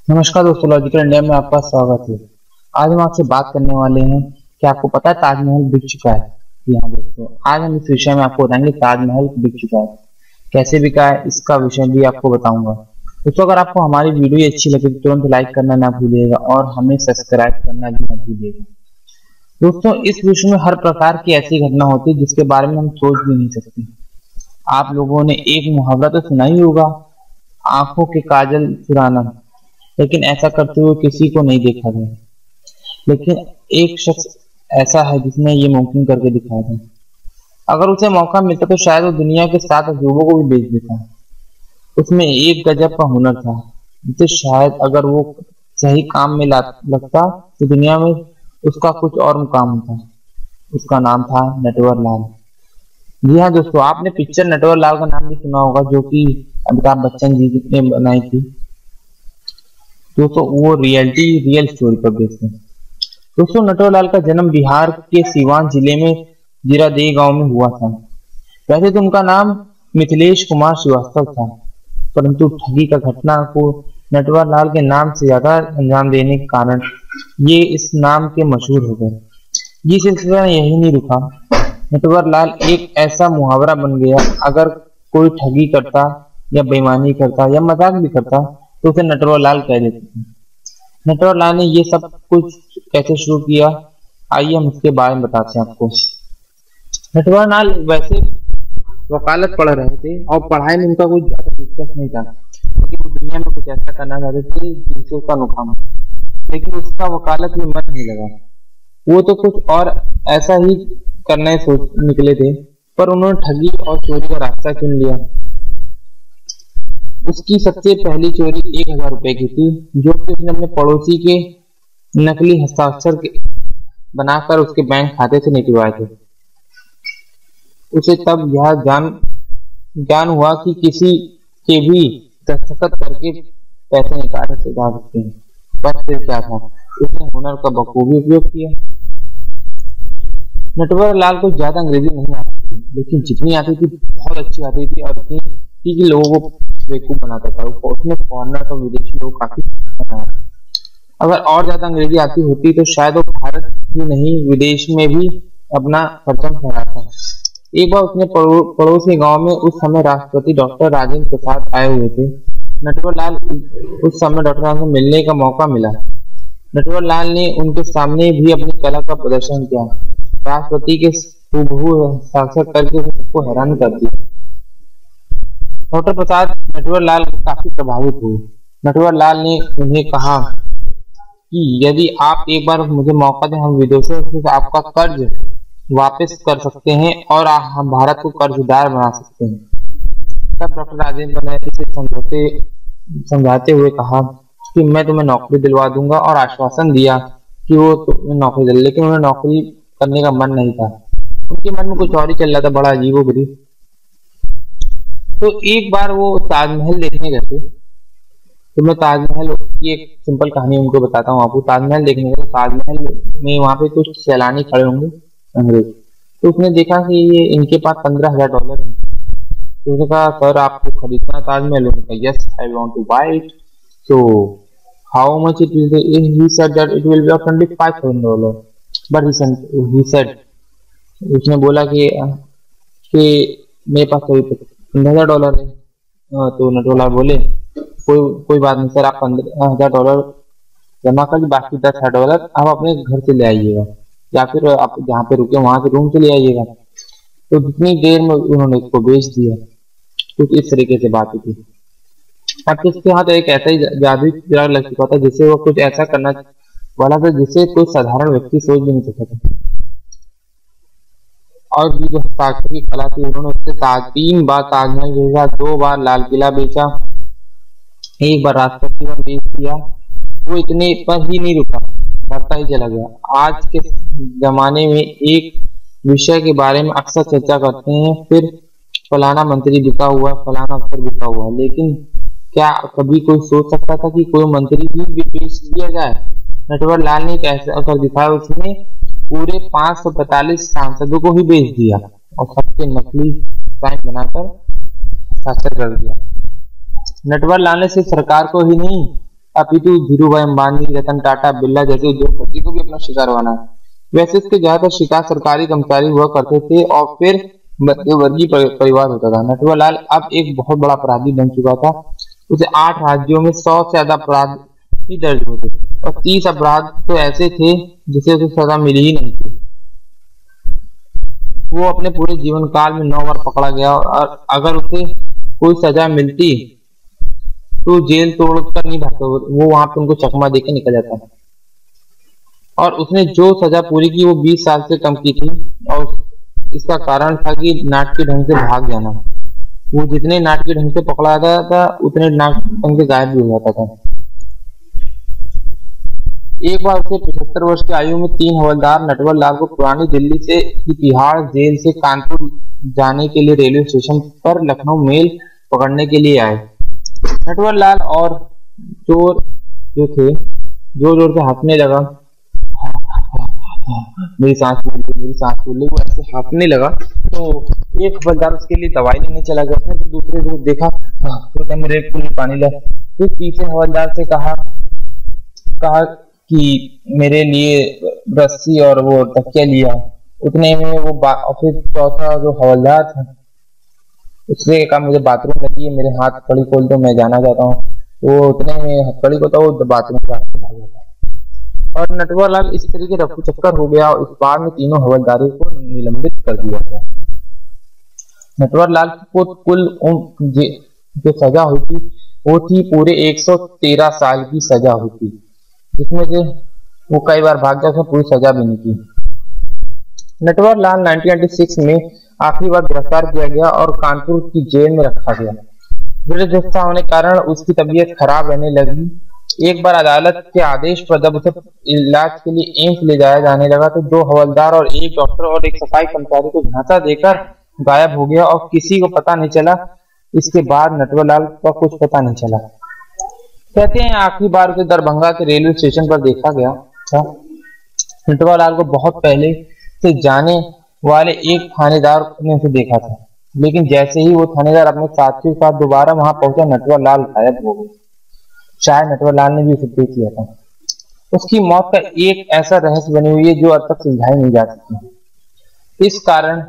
नमस्कार दोस्तों, logical India में आपका स्वागत है। आज हम आपसे बात करने वाले हैं कि आपको पता है ताजमहल बिक चुका है। जी हाँ दोस्तों, आज हम इस विषय में आपको बताएंगे ताजमहल बिक चुका है, कैसे बिका है, इसका विषय भी आपको बताऊंगा। दोस्तों, अगर आपको हमारी वीडियो अच्छी लगे तो तुरंत लाइक करना ना भूलिएगा और हमें सब्सक्राइब करना भी ना भूलिएगा। दोस्तों, इस विश्व में हर प्रकार की ऐसी घटना होती है जिसके बारे में हम सोच भी नहीं सकते। आप लोगों ने एक मुहावरा तो सुना ही होगा, आंखों के काजल चुराना, लेकिन ऐसा करते हुए किसी को नहीं देखा गया। लेकिन एक शख्स ऐसा है जिसने ये मुमकिन करके दिखाया था। अगर उसे मौका मिलता तो शायद वो दुनिया के 7 अजूबों को भी बेच देता। उसमें एक गजब का हुनर था जिसे शायद अगर वो सही काम में लगता तो दुनिया में उसका कुछ और मुकाम होता। उसका नाम था नटवर लाल। जी हाँ दोस्तों, आपने पिक्चर नटवर लाल का नाम भी सुना होगा, जो कि अमिताभ बच्चन जी ने बनाई थी। दोस्तों, वो रियल स्टोरी पर बेस्ड है। दोस्तों, नटवरलाल का जन्म बिहार के सीवान जिले में जीरादेई गांव में हुआ था। वैसे तो उनका नाम मिथिलेश कुमार श्रीवास्तव था, परंतु ठगी का घटना को नटवरलाल के नाम से ज्यादा अंजाम देने के कारण ये इस नाम के मशहूर हो गए। ये सिलसिला यही नहीं रुका। नटवरलाल एक ऐसा मुहावरा बन गया, अगर कोई ठगी करता या बेईमानी करता या मजाक भी करता तो उसे नटवरलाल कह देते थे। नटवरलाल ने ये सब कुछ कैसे शुरू किया, आइए हम इसके बारे में बताते हैं आपको। नटवरलाल वैसे वकालत पढ़ रहे थे और पढ़ाई में उनका कुछ ज्यादा दिलचस्प नहीं था, क्योंकि वो दुनिया में कुछ ऐसा करना चाहते थे जिससे उसका नुकसान हो, लेकिन उसका वकालत में मन नहीं लगा। वो तो कुछ और ऐसा ही करने सोच निकले थे, पर उन्होंने ठगी और चोरी का रास्ता चुन लिया। उसकी सबसे पहली चोरी 1000 रुपए की थी, जो कि उसने अपने पड़ोसी के नकली हस्ताक्षर बनाकर उसके बैंक खाते से निकलवाए थे। उसे तब यह ज्ञान हुआ कि किसी के भी दस्तखत करके पैसे निकाल सकते हैं। बस फिर क्या था, उसने हुनर का बखूबी उपयोग किया। नटवरलाल को ज्यादा अंग्रेजी नहीं आती थी, लेकिन जितनी आती थी बहुत अच्छी आती थी और इतनी थी कि लोगों को बेवकूफ बनाता था। उसने फॉरेनर और विदेशी लोग काफी बनाया। अगर और ज्यादा अंग्रेजी आती होती तो शायद वो भारत ही नहीं विदेश में भी अपना परचम फहराता। एक बार उसने पड़ोस के गांव में उस समय राष्ट्रपति डॉक्टर राजेंद्र प्रसाद आए हुए थे। नटवरलाल उस समय डॉक्टर से मिलने का मौका मिला। नटवरलाल ने उनके सामने भी अपनी कला का प्रदर्शन किया। राष्ट्रपति के हूबहू हस्ताक्षर करके सबको हैरान कर दिया। डॉक्टर प्रसाद नटवरलाल काफी प्रभावित हुए। नटवरलाल ने उन्हें कहा कि यदि आप एक बार मुझे मौका दें, हम विदेशों से आपका कर्ज वापस कर सकते हैं और हम भारत को कर्जदार बना सकते हैं। तब डॉक्टर राजेंद्र ने इसे समझाते हुए कहा कि मैं तुम्हें नौकरी दिलवा दूंगा और आश्वासन दिया कि वो तुम्हें नौकरी दिला, लेकिन उन्हें नौकरी करने का मन नहीं था। उनके मन में कुछ और ही चल रहा था, बड़ा अजीबोगरीब। तो एक बार वो ताजमहल देखने गए थे। तो मैं ताजमहल की एक सिंपल कहानी उनको बताता हूँ आपको। ताजमहल देखने गए, ताजमहल में वहां पे कुछ सैलानी खड़े होंगे अंग्रेज। तो उसने देखा कि ये इनके पास $15,000 है। तो उसने कहा, सर आपको खरीदना ताजमहल? उन्होंने कहा, yes I want to buy it. So how much it will be? He said that it will be $25,000। But he said, उसने बोला कि मेरे पास तो $15,000 है। तो नटवरलाल बोले, कोई बात नहीं सर, आप $15,000 जमा कर, बाकी $10,000 आप अपने घर से ले आइएगा, या फिर आप जहाँ पे रुके वहां से रूम से ले आइएगा। तो जितनी देर में उन्होंने इसको बेच दिया। कुछ इस तरीके से बात थी। अब उसके हाथ एक ऐसा ही जादुई चिराग लग चुका था, जिससे वो कुछ ऐसा करना वाला था जिसे कोई साधारण व्यक्ति सोच भी नहीं सकता था। और भी जो हस्ताक्षर की कला थी, उन्होंने उससे 3 बार ताजमहल बेचा, 2 बार लाल किला बेचा, 1 बार राष्ट्रपति भवन बेच दिया। वो इतने पर ही नहीं रुका, बढ़ता ही चला गया। आज के जमाने में एक विषय के बारे में अक्सर चर्चा करते हैं, फिर फलाना मंत्री बिका हुआ, फलाना अफसर बिका हुआ, लेकिन क्या कभी कोई सोच सकता था कि कोई मंत्री भी बेच दिया जाए? नटवरलाल ने कैसे कर दिखाया। उसने पूरे 545 सांसदों को ही बेच दिया और सबके नकली साइन बनाकर हस्ताक्षर कर दिया। नटवरलाल ने सिर्फ सरकार को ही नहीं, अपितु धीरूभाई अंबानी, रतन टाटा, बिरला जैसे उद्योगपति को भी अपना शिकार बना है। वैसे इसके ज्यादातर शिकार सरकारी कर्मचारी हुआ करते थे और फिर मध्यवर्गीय परिवार होता था। नटवरलाल अब एक बहुत बड़ा अपराधी बन चुका था। उसे 8 राज्यों में 100 से ज्यादा अपराध ही दर्ज हुए थे और 30 अपराध तो ऐसे थे जिसे उसे सजा मिली ही नहीं थी। वो अपने पूरे जीवन काल में 9 बार पकड़ा गया और अगर उसे कोई सजा मिलती तो जेल तोड़कर नहीं भागता, वो वहां पे उनको चकमा देके निकल जाता। और उसने जो सजा पूरी की वो 20 साल से कम की थी और इसका कारण था कि नाटकीय ढंग से भाग जाना। वो जितने नाटकीय ढंग से पकड़ा जाता था उतने नाटकीय ढंग से गायब भी हो जाता था। एक बार उसे 75 वर्ष की आयु में 3 हवलदार नटवरलाल को पुरानी दिल्ली से तिहाड़ जेल से कानपुर जाने के लिए रेलवे स्टेशन पर लखनऊ मेल पकड़ने के लिए आए। नटवरलाल और चोर जो थे जोर जोर से हंसने लगा, मेरी सांस फूल ली, वो ऐसे हांफने लगा। तो एक हवलदार उसके लिए दवाई लेने चला गया, फिर दूसरे को देखा तो मेरे कुल पानी ला। फिर तीसरे हवलदार से कहा कि मेरे लिए रस्सी और वो तकिया लिया। उतने में वो फिर चौथा जो हवलदार था उसने कहा मुझे बाथरूम लगी है, मेरे हाथ कड़ी खोल दो, मैं जाना चाहता हूँ। वो उतने में हथकड़ी को तो वो बाथरूम जाके भाग गया और नटवरलाल इस तरीके रफू चक्कर हो गया और इस बार में तीनों हवलदारों को निलंबित कर दिया गया। नटवरलाल को कुल जो सजा हुई थी वो थी पूरे 113 साल की सजा हुई थी, जिसमें से वो कई बार भाग गया, पूरी सजा भी नहीं की। नटवरलाल 1996 में आखिरी बार गिरफ्तार किया गया और कानपुर की जेल में रखा गया। वृद्धावस्था होने के कारण उसकी तबीयत खराब रहने लगी। एक बार अदालत के आदेश पर जब उसे इलाज के लिए एम्स ले जाया जाने लगा तो 2 हवलदार और 1 डॉक्टर और 1 सफाई कर्मचारी को झांसा देकर गायब हो गया और किसी को पता नहीं चला। इसके बाद नटवरलाल का कुछ पता नहीं चला। कहते हैं आखिरी बार उसे दरभंगा के रेलवे स्टेशन पर देखा गया था। नटवरलाल को बहुत पहले से जाने वाले एक थानेदार ने उसे देखा था, लेकिन जैसे ही वो थानेदार अपने साथियों के साथ दोबारा वहां पहुंचा नटवरलाल गायब हो गए। शायद नटवरलाल ने भी उसे देख लिया था। उसकी मौत का एक ऐसा रहस्य बनी हुई है जो अब तक सुलझाई नहीं जा सकती। इस कारण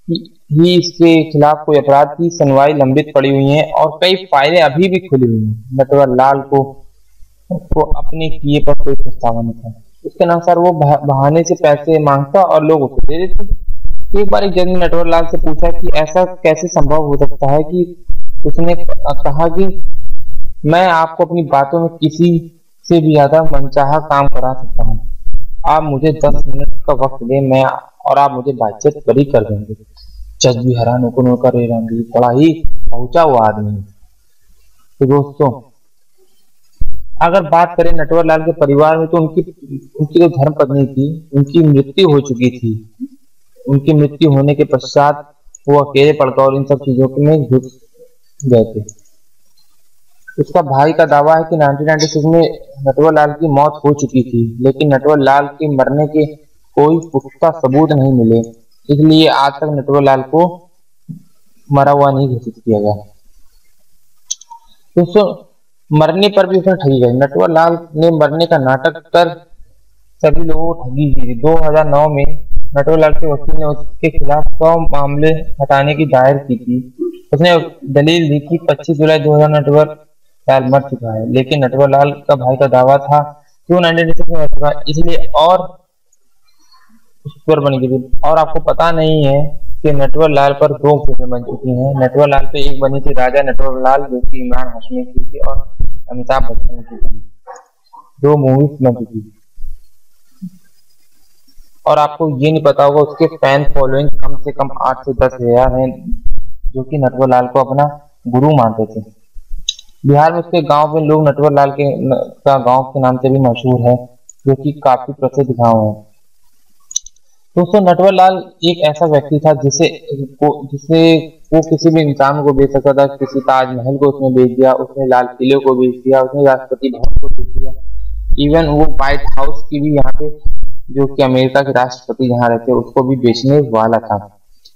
ही इसके खिलाफ कोई अपराध की सुनवाई लंबित पड़ी हुई है और कई फाइलें अभी भी खुली हुई हैं। नटवरलाल को अपने किए पर कोई पछतावा नहीं था। उसके अनुसार वो बहाने से पैसे मांगता और लोग उसे दे देते। एक बार एक जज ने नटवरलाल से पूछा कि ऐसा कैसे संभव हो सकता है कि उसने कहा कि मैं आपको अपनी बातों में किसी से भी ज्यादा मनचाहा काम करा सकता हूँ। आप मुझे 10 मिनट का वक्त दें, मैं और आप मुझे बातचीत बरी कर देंगे। जज भी हैरान होकर बड़ा ही पहुंचा हुआ आदमी। तो दोस्तों अगर बात करें नटवरलाल के परिवार में तो उनकी जो धर्मपत्नी थी उनकी मृत्यु हो चुकी थी। उनकी मृत्यु होने के पश्चात वो अकेले पड़कर और इन सब चीजों में घुस गए थे। उसका भाई का दावा है कि 1996 में नटवरलाल की मौत हो चुकी थी, लेकिन नटवरलाल के मरने के कोई पुख्ता सबूत नहीं मिले, इसलिए आज तक नटवरलाल को मरा हुआ नहीं घोषित किया गया। दोस्तों मरने पर भी उसने ठगी गई। नटवरलाल ने मरने का नाटक कर सभी लोगों को ठगी की। 2009 में नटवरलाल के वकील ने उसके खिलाफ 100 मामले हटाने की दायर की थी। उसने दलील दी कि 25 जुलाई 2000 नटवरलाल मर चुका है, लेकिन नटवरलाल का भाई का दावा था कि वो 1996 में मर चुका है, इसलिए और उस पर बनी गई। और आपको पता नहीं है कि नटवरलाल पर 2 फिल्में बन चुकी हैं। नटवरलाल पे एक बनी थी राजा नटवरलाल जो कि इमरान हाशमी की थी और अमिताभ बच्चन की थी। 2 मूवीज बन चुकी थी। और आपको ये नहीं पता होगा उसके फैन फॉलोइंग कम से कम 8 से 10 हजार हैं जो कि नटवरलाल को अपना गुरु मानते थे। बिहार में उसके गांव में लोग नटवरलाल का गांव के नाम से भी मशहूर है, जो कि काफी प्रसिद्ध गांव है। दोस्तों नटवरलाल एक ऐसा व्यक्ति था जिसे वो किसी भी इंसान को बेच सकता था। किसी ताजमहल को उसने बेच दिया, उसने लाल किले को बेच दिया, उसने राष्ट्रपति भवन को बेच दिया, इवन वो व्हाइट हाउस की भी यहाँ पे जो कि अमेरिका के राष्ट्रपति जहाँ रहते उसको भी बेचने वाला था,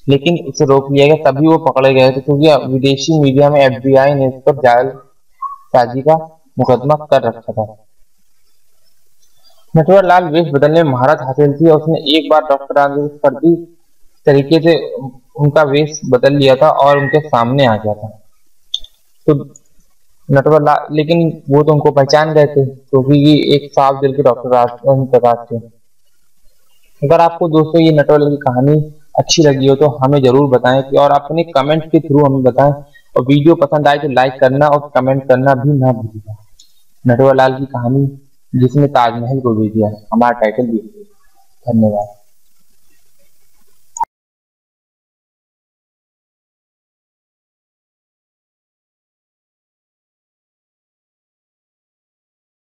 लेकिन उसे रोक लिया गया। तभी वो पकड़े गए थे क्योंकि विदेशी मीडिया में FBI ने इस पर जालसाजी का मुकदमा कर रखा था। नटवर लाल वेश बदलने में महारत हासिल थी और उसने एक बार डॉक्टर राजेंद्र को फर्जी तरीके से उनका वेश बदल लिया था और उनके सामने आ गया था। तो नटवर लाल, लेकिन वो तो उनको पहचान गए थे क्योंकि ये एक साफ दिल के डॉक्टर राजेंद्र प्रकाश थे। अगर आपको दोस्तों ये नटवर लाल की कहानी अच्छी लगी हो तो हमें जरूर बताएं कि, और अपने कमेंट के थ्रू हमें बताएं, और वीडियो पसंद आए तो लाइक करना और कमेंट करना भी ना भूलिएगा। नटवर लाल की कहानी जिसने ताजमहल को भी दिया, हमारा टाइटल भी। धन्यवाद।